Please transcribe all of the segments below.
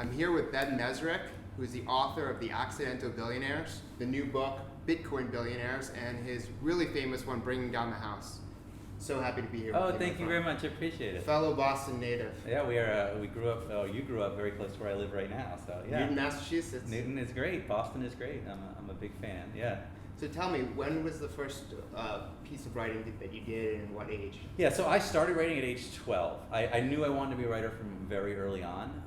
I'm here with Ben Mezrich, who's the author of The Accidental Billionaires, the new book, Bitcoin Billionaires, and his really famous one, Bringing Down the House. So happy to be here. Oh, thank you very much. I appreciate it. Fellow Boston native. Yeah, we are. We grew up. Oh, you grew up very close to where I live right now. So yeah. Newton, Massachusetts. Newton is great. Boston is great. I'm a big fan. Yeah. So tell me, when was the first piece of writing that you did, and what age? Yeah, so I started writing at age 12. I knew I wanted to be a writer from very early on,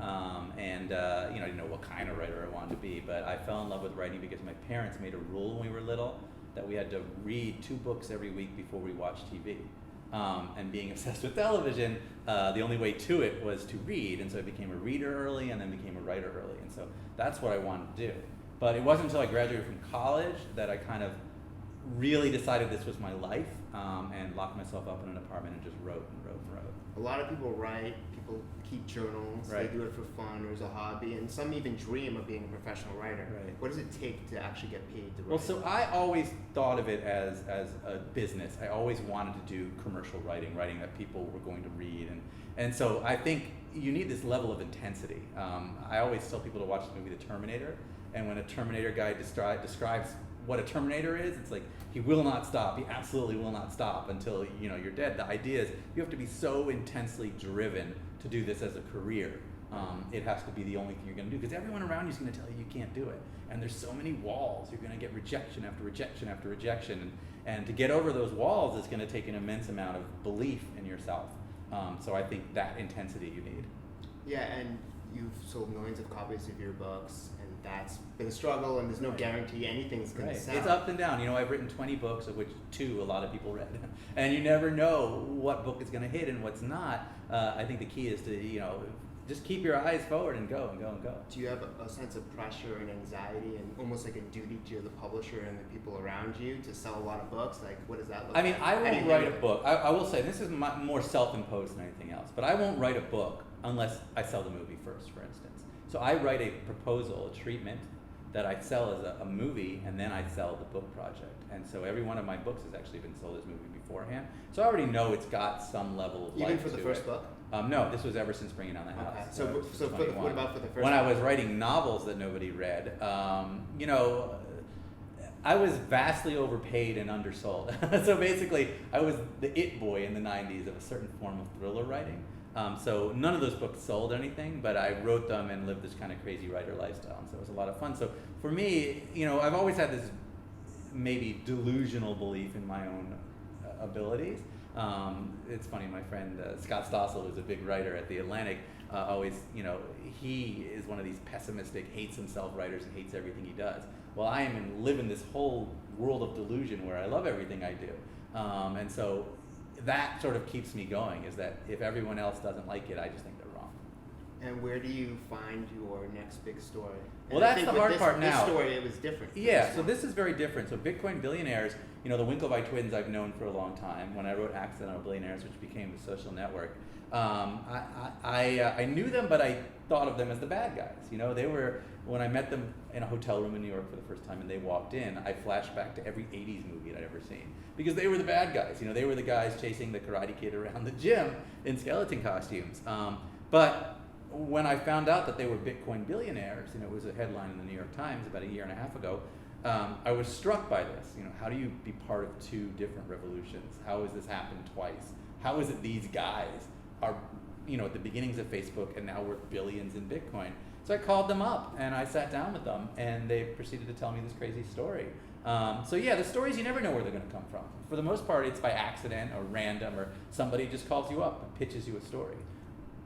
and I didn't know what kind of writer I wanted to be, but I fell in love with writing because my parents made a rule when we were little that we had to read 2 books every week before we watched TV. And being obsessed with television, the only way to it was to read, and so I became a reader early and then became a writer early, and so that's what I wanted to do. But it wasn't until I graduated from college that I kind of really decided this was my life, and locked myself up in an apartment and just wrote and wrote and wrote. A lot of people write, people keep journals, Right. They do it for fun or as a hobby, and some even dream of being a professional writer. Right. What does it take to actually get paid to write? Well, so I always thought of it as a business. I always wanted to do commercial writing that people were going to read, and so I think you need this level of intensity. I always tell people to watch the movie The Terminator, and when a Terminator guy describes what a Terminator is, it's like he will not stop. He absolutely will not stop until you're dead. The idea is you have to be so intensely driven to do this as a career. It has to be the only thing you're going to do because everyone around you is going to tell you can't do it. And there's so many walls. You're going to get rejection after rejection after rejection. And to get over those walls is going to take an immense amount of belief in yourself. So I think that intensity you need. Yeah, and you've sold millions of copies of your books, and that's been a struggle, and there's no guarantee anything's going to sell. It's up and down. I've written 20 books, of which 2 a lot of people read. And you never know what book is going to hit and what's not. I think the key is to, just keep your eyes forward and go and go and go. Do you have a sense of pressure and anxiety and almost like a duty to the publisher and the people around you to sell a lot of books? Like, what does that look like? I won't write a book. I will say, this is more self-imposed than anything else, but I won't write a book unless I sell the movie first, for instance. So I write a proposal, a treatment, that I sell as a movie, and then I sell the book project. And so every one of my books has actually been sold as a movie beforehand. So I already know it's got some level of life to it. Even for the first book? No, this was ever since Bringing Down the House. Okay. So what about for the first When book? I was writing novels that nobody read, I was vastly overpaid and undersold. So basically, I was the it boy in the 90s of a certain form of thriller writing. So none of those books sold anything, but I wrote them and lived this kind of crazy writer lifestyle, and so it was a lot of fun. So for me, I've always had this maybe delusional belief in my own abilities. It's funny, my friend Scott Stossel, who's a big writer at The Atlantic, always, he is one of these pessimistic, hates himself writers and hates everything he does. Well, I live in this whole world of delusion where I love everything I do. And so that sort of keeps me going, is that if everyone else doesn't like it, I just think they're wrong. And where do you find your next big story? Well, that's the hard part now. This story, it was different. Yeah, so this is very different. So Bitcoin Billionaires, the Winklevi twins I've known for a long time. When I wrote Accidental Billionaires, which became The Social Network, I knew them, but I thought of them as the bad guys. They were, when I met them in a hotel room in New York for the first time and they walked in, I flashed back to every 80s movie I'd ever seen. Because they were the bad guys. They were the guys chasing the Karate Kid around the gym in skeleton costumes. But when I found out that they were Bitcoin billionaires, it was a headline in the New York Times about a year and a half ago, I was struck by this. How do you be part of 2 different revolutions? How has this happened twice? How is it these guys are, at the beginnings of Facebook and now worth billions in Bitcoin? So I called them up and I sat down with them and they proceeded to tell me this crazy story. So yeah, the stories, you never know where they're going to come from. For the most part, it's by accident or random, or somebody just calls you up and pitches you a story.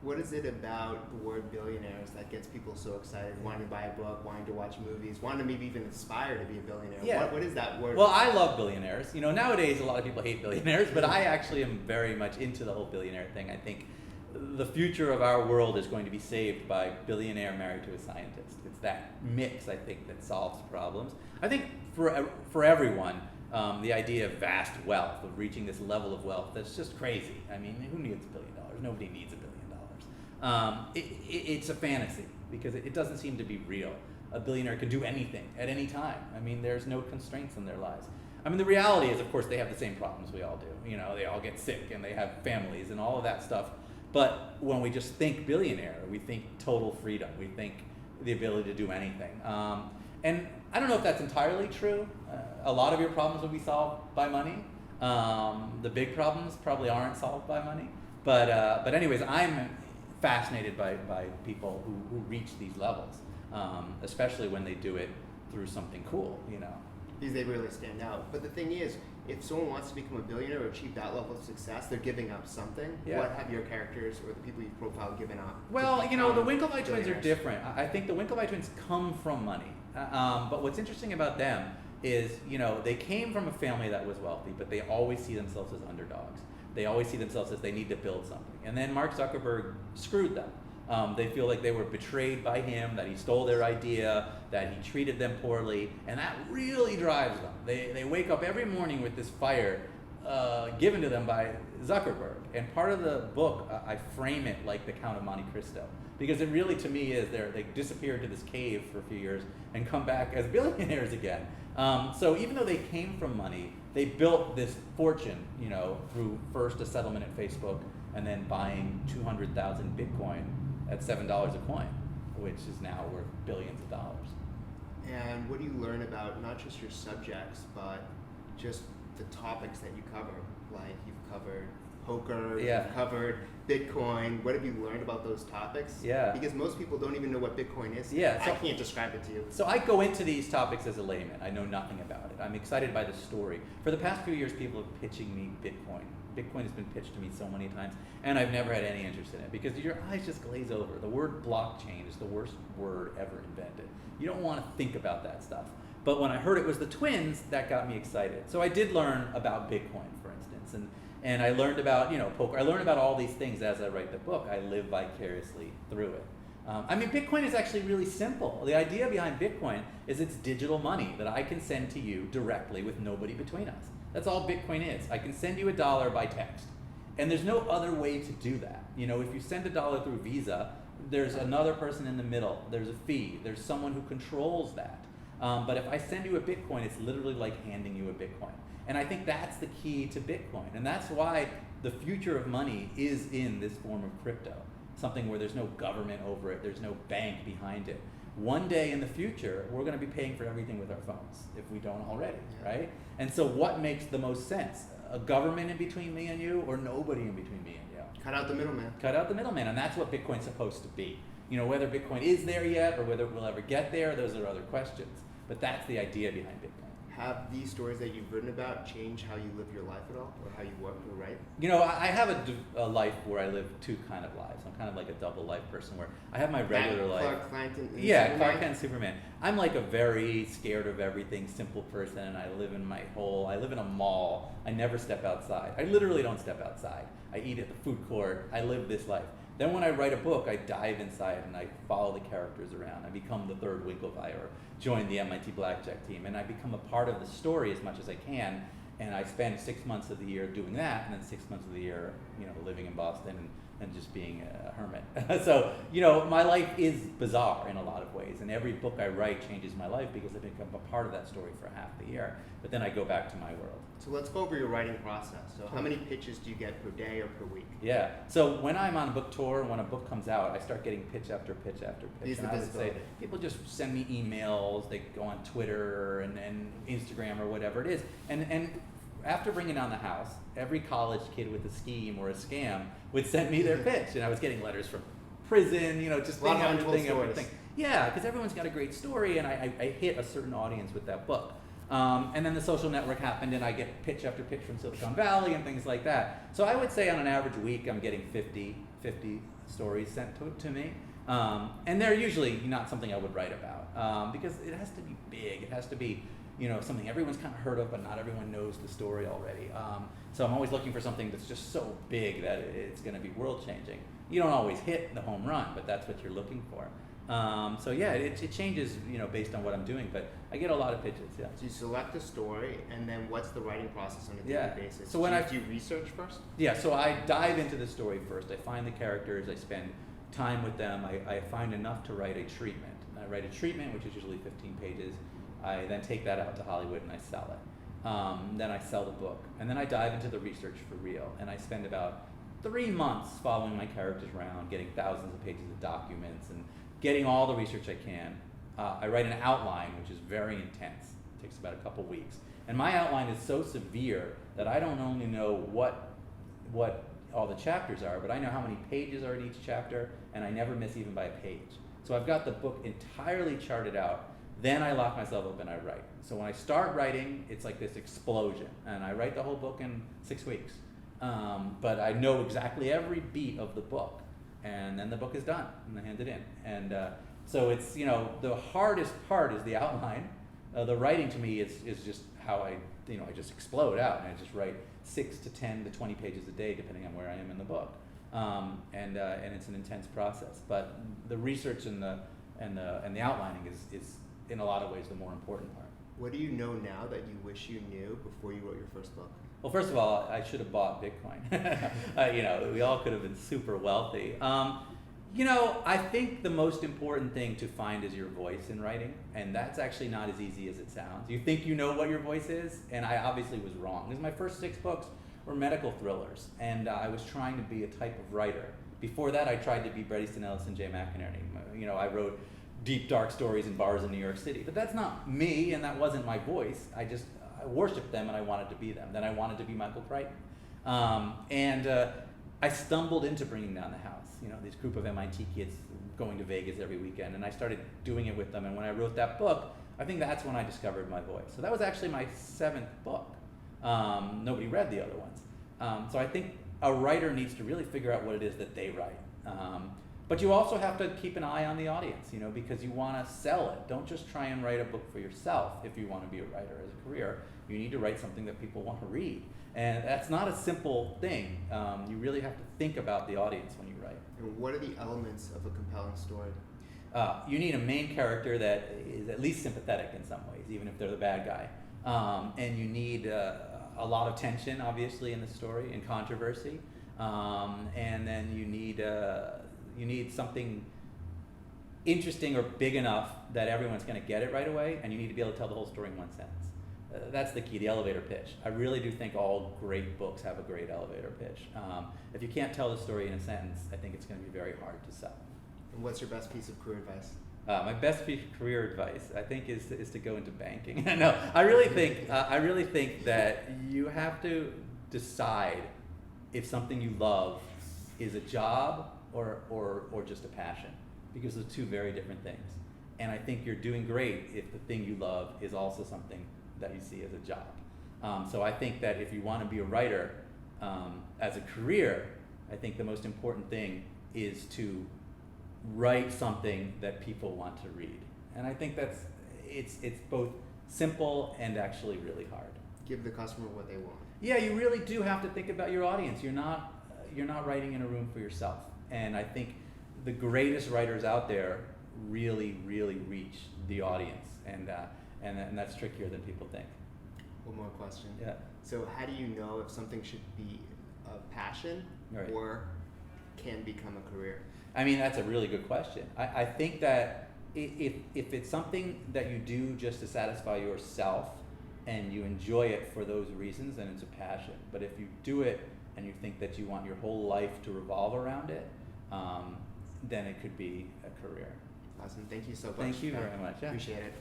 What is it about the word billionaires that gets people so excited, wanting to buy a book, wanting to watch movies, wanting to maybe even aspire to be a billionaire? Yeah. What is that word? Well, I love billionaires. Nowadays a lot of people hate billionaires, but I actually am very much into the whole billionaire thing. I think the future of our world is going to be saved by billionaire married to a scientist. It's that mix, I think, that solves problems. I think for everyone, the idea of vast wealth, of reaching this level of wealth, that's just crazy. Who needs $1 billion? Nobody needs $1 billion. It's a fantasy because it doesn't seem to be real. A billionaire can do anything at any time. There's no constraints in their lives. The reality is, of course, they have the same problems we all do. They all get sick and they have families and all of that stuff But when we just think billionaire, we think total freedom. We think the ability to do anything. And I don't know if that's entirely true. A lot of your problems will be solved by money. The big problems probably aren't solved by money. But anyways, I'm fascinated by people who reach these levels, especially when they do it through something cool, you know. Because they really stand out. But the thing is, if someone wants to become a billionaire or achieve that level of success, they're giving up something. Yeah. What have your characters or the people you've profiled given up? Well, you know, the Winklevi twins are billionaires? different. I think the Winklevi twins come from money. But what's interesting about them is, you know, they came from a family that was wealthy, but they always see themselves as underdogs. They always see themselves as they need to build something. And then Mark Zuckerberg screwed them. They feel like they were betrayed by him, that he stole their idea, that he treated them poorly, and that really drives them. They wake up every morning with this fire given to them by Zuckerberg. And part of the book, I frame it like the Count of Monte Cristo, because it really, to me, is they disappeared to this cave for a few years and come back as billionaires again. So even though they came from money, they built this fortune, you know, through first a settlement at Facebook and then buying 200,000 Bitcoin at $7 a coin, which is now worth billions of dollars. And what do you learn about not just your subjects, but just the topics that you cover? Like you've covered poker, Yeah. you've covered Bitcoin. What have you learned about those topics? Yeah. Because most people don't even know what Bitcoin is. Yeah, so- I can't describe it to you. So I go into these topics as a layman. I know nothing about it. I'm excited by the story. For the past few years, people are pitching me Bitcoin. Bitcoin has been pitched to me so many times, and I've never had any interest in it because your eyes just glaze over. The word blockchain is the worst word ever invented. You don't want to think about that stuff. But when I heard it was the twins, that got me excited. So I did learn about Bitcoin, for instance, and I learned about, you know, poker. I learned about all these things as I write the book. I live vicariously through it. I mean, Bitcoin is actually really simple. The idea behind Bitcoin is it's digital money that I can send to you directly with nobody between us. That's all Bitcoin is. I can send you $1 by text. And there's no other way to do that. You know, if you send $1 through Visa, there's another person in the middle. There's a fee. There's someone who controls that. But if I send you a Bitcoin, it's literally like handing you a Bitcoin. And I think that's the key to Bitcoin. And that's why the future of money is in this form of crypto. Something where there's no government over it. There's no bank behind it. One day in the future, we're going to be paying for everything with our phones, if we don't already, right? And so what makes the most sense? A government in between me and you, or nobody in between me and you? Cut out the middleman. Cut out the middleman, and that's what Bitcoin's supposed to be. You know, whether Bitcoin is there yet, or whether we'll ever get there, those are other questions. But that's the idea behind Bitcoin. Have these stories that you've written about changed how you live your life at all, or how you work or write? You know, I have a life where I live two kind of lives. I'm kind of like a double life person where I have my regular life. Clark Kent and Yeah, Superman? Clark Kent and Superman. I'm like a very scared of everything, simple person, and I live in a mall. I never step outside. I literally don't step outside. I eat at the food court. I live this life. Then when I write a book, I dive inside and I follow the characters around. I become the third Winklevi or join the MIT Blackjack team, and I become a part of the story as much as I can. And I spend 6 months of the year doing that, and then 6 months of the year, you know, living in Boston and just being a hermit. So, you know, my life is bizarre in a lot of ways, and every book I write changes my life because I become a part of that story for half the year. But then I go back to my world. So let's go over your writing process. So how many pitches do you get per day or per week? Yeah. So when I'm on a book tour, when a book comes out, I start getting pitch after pitch after pitch. These are And the I would say visibility. people just send me emails. They go on Twitter and Instagram or whatever it is. And after bringing on the house, every college kid with a scheme or a scam would send me their pitch, and I was getting letters from prison. You know, just A lot thing of after untold thing after stories. thing. Yeah, because everyone's got a great story, and I hit a certain audience with that book. And then the social network happened, and I get pitch after pitch from Silicon Valley and things like that. So I would say on an average week, I'm getting 50 stories sent to me. And they're usually not something I would write about because it has to be big. It has to be, you know, something everyone's kind of heard of, but not everyone knows the story already. So I'm always looking for something that's just so big that it's going to be world-changing. You don't always hit the home run, but that's what you're looking for. So yeah, it changes, you know, based on what I'm doing, but I get a lot of pitches, yeah. So you select a story, and then what's the writing process on a daily Yeah. basis? So when do you research first? Yeah, so I dive into the story first. I find the characters, I spend time with them, I find enough to write a treatment. I write a treatment, which is usually 15 pages. I then take that out to Hollywood and I sell it. Then I sell the book. And then I dive into the research for real. And I spend about 3 months following my characters around, getting thousands of pages of documents and getting all the research I can. I write an outline, which is very intense. It takes about a couple weeks. And my outline is so severe that I don't only know what all the chapters are, but I know how many pages are in each chapter, and I never miss even by a page. So I've got the book entirely charted out. Then I lock myself up and I write. So when I start writing, it's like this explosion, and I write the whole book in 6 weeks. But I know exactly every beat of the book, and then the book is done, and I hand it in. And so it's, the hardest part is the outline. The writing to me is just how I just explode out, and I just write 6 to 10 to 20 pages a day, depending on where I am in the book. And it's an intense process. But the research and the outlining is in a lot of ways the more important part. What do you know now that you wish you knew before you wrote your first book? Well, first of all, I should have bought Bitcoin. We all could have been super wealthy. I think the most important thing to find is your voice in writing, and that's actually not as easy as it sounds. You think you know what your voice is, and I obviously was wrong. Because my first 6 books were medical thrillers, and I was trying to be a type of writer. Before that, I tried to be Bret Easton Ellis and Jay McInerney. I wrote deep, dark stories in bars in New York City, but that's not me, and that wasn't my voice. I worshipped them, and I wanted to be them. Then I wanted to be Michael Crichton. I stumbled into Bringing Down the House, this group of MIT kids going to Vegas every weekend, and I started doing it with them. And when I wrote that book, I think that's when I discovered my voice. So that was actually my 7th book. Nobody read the other ones. So I think a writer needs to really figure out what it is that they write. But you also have to keep an eye on the audience, because you want to sell it. Don't just try and write a book for yourself if you want to be a writer as a career. You need to write something that people want to read. And that's not a simple thing. You really have to think about the audience when you write. And what are the elements of a compelling story? You need a main character that is at least sympathetic in some ways, even if they're the bad guy. And you need a lot of tension, obviously, in the story, and controversy. And then you need something interesting or big enough that everyone's going to get it right away, and you need to be able to tell the whole story in one sentence. That's the key, the elevator pitch. I really do think all great books have a great elevator pitch. If you can't tell the story in a sentence, I think it's going to be very hard to sell. And what's your best piece of career advice? My best piece of career advice, I think, is to go into banking. No, I really think that you have to decide if something you love is a job or just a passion, because they're 2 very different things. And I think you're doing great if the thing you love is also something that you see as a job. So I think that if you want to be a writer as a career, I think the most important thing is to write something that people want to read. And I think it's both simple and actually really hard. Give the customer what they want. Yeah, you really do have to think about your audience. You're not writing in a room for yourself. And I think the greatest writers out there really, really reach the audience, and that's trickier than people think. One more question. Yeah. So how do you know if something should be a passion Right. or can become a career? I mean, that's a really good question. I think that if it's something that you do just to satisfy yourself and you enjoy it for those reasons, then it's a passion. But if you do it and you think that you want your whole life to revolve around it, then it could be a career. Awesome. Thank you so much. Thank you very much. Yeah. Appreciate it.